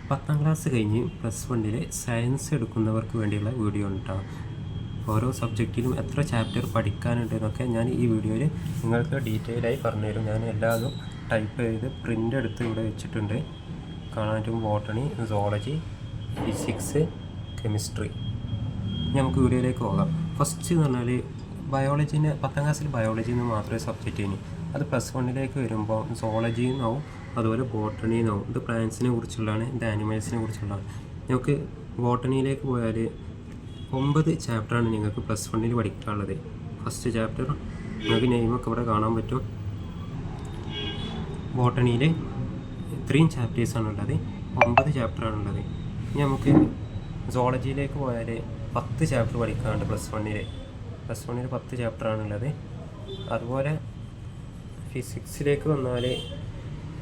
10ാം class കഴിഞ്ഞ് +1 science എടുക്കുന്നവർക്ക് വേണ്ടിയുള്ള വീഡിയോ ഉണ്ടാകും. ഓരോ സബ്ജക്റ്റിലും എത്ര ചാപ്റ്റർ പഠിക്കാനുണ്ടെന്നൊക്കെ ഞാൻ ഈ വീഡിയോയിൽ നിങ്ങൾക്ക് ഡീറ്റെയിലായി പറഞ്ഞുതരും. ഞാൻ എല്ലാതും ടൈപ്പ് ചെയ്ത് പ്രിൻ്റ് എടുത്ത് ഇവിടെ വെച്ചിട്ടുണ്ട്. കാണാൻ പറ്റും. Botany, zoology, physics, chemistry. നമുക്ക് വീഡിയോയിലേക്ക് പോകാം. ഫസ്റ്റ് എന്ന് പറഞ്ഞാൽ ബയോളജീനെ 10ാം ക്ലാസ്സിൽ ബയോളജി എന്ന് മാത്രമേ സബ്ജക്റ്റ് ചെയ്യുന്നു. അത് +1 വരുമ്പോൾ സോളജിന്നാവും, അതുപോലെ ബോട്ടണിന്നാവും. ഇത് പ്ലാന്റ്സിനെ കുറിച്ചുള്ളതാണ്, ഇത് ആനിമൽസിനെ കുറിച്ചുള്ളതാണ്. നമുക്ക് ബോട്ടണിയിലേക്ക് പോയാൽ 9 ചാപ്റ്ററാണ് നിങ്ങൾക്ക് +1 പഠിക്കാനുള്ളത്. ഫസ്റ്റ് ചാപ്റ്റർ നിങ്ങൾക്ക് നെയിമൊക്കെ ഇവിടെ കാണാൻ പറ്റും. ബോട്ടണിയിൽ 3 ചാപ്റ്റേഴ്സാണുള്ളത്, 9 ചാപ്റ്ററാണുള്ളത്. ഇനി നമുക്ക് സോളജിയിലേക്ക് പോയാൽ 10 ചാപ്റ്റർ പഠിക്കാനുണ്ട്. +1 10 ചാപ്റ്ററാണുള്ളത്. അതുപോലെ ഫിസിക്സിലേക്ക് വന്നാൽ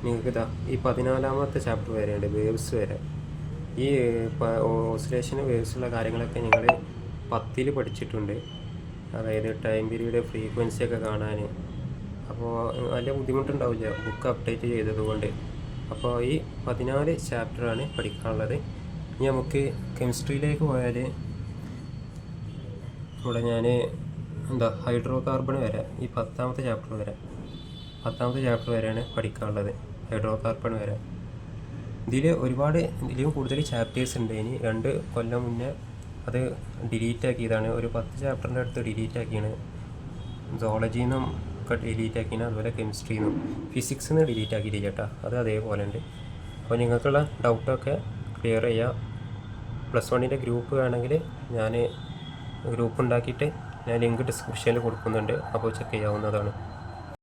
നിങ്ങൾക്ക് ഈ 14ാമത്തെ ചാപ്റ്റർ വരെയുണ്ട്, വേവ്സ് വരെ. ഈ ഓസിലേഷൻ വേവ്സുള്ള കാര്യങ്ങളൊക്കെ നിങ്ങൾ 10ൽ പഠിച്ചിട്ടുണ്ട്. അതായത് ടൈം പീരീഡ്, ഫ്രീക്വൻസിയൊക്കെ കാണാൻ. അപ്പോൾ വലിയ ബുദ്ധിമുട്ടുണ്ടാവില്ല ബുക്ക് അപ്ഡേറ്റ് ചെയ്തതുകൊണ്ട്. അപ്പോൾ ഈ 14 ചാപ്റ്ററാണ് പഠിക്കാനുള്ളത്. ഇനി നമുക്ക് കെമിസ്ട്രിയിലേക്ക് പോയാൽ ഇവിടെ ഞാൻ ഹൈഡ്രോ കാർബൺ വരെ, ഈ 10ാമത്തെ ചാപ്റ്റർ വരെയാണ് പഠിക്കാനുള്ളത്. ഹൈഡ്രോ കാർബൺ വരെ. ഇതിലും കൂടുതൽ ചാപ്റ്റേഴ്സ് ഉണ്ട്. ഇനി 2 കൊല്ലം മുന്നേ അത് ഡിലീറ്റ് ആക്കിയതാണ്. ഒരു 10 ചാപ്റ്ററിൻ്റെ അടുത്ത് ഡിലീറ്റ് ആക്കിയാണ്. സോളജിയിൽ നിന്നും ഒക്കെ ഡിലീറ്റ് ആക്കിയാണ്, അതുപോലെ കെമിസ്ട്രിയിൽ നിന്നും. ഫിസിക്സിൽ നിന്ന് ഡിലീറ്റ് ആക്കിയില്ല കേട്ടോ, അത് അതേപോലെ ഉണ്ട്. അപ്പോൾ നിങ്ങൾക്കുള്ള ഡൗട്ടൊക്കെ ക്ലിയർ ചെയ്യുക. +1 ഗ്രൂപ്പ് വേണമെങ്കിൽ ഞാൻ ഗ്രൂപ്പ് ഉണ്ടാക്കിയിട്ട് ഞാൻ ലിങ്ക് ഡിസ്ക്രിപ്ഷനിൽ കൊടുക്കുന്നുണ്ട്, അപ്പോൾ ചെക്ക് ചെയ്യാവുന്നതാണ്.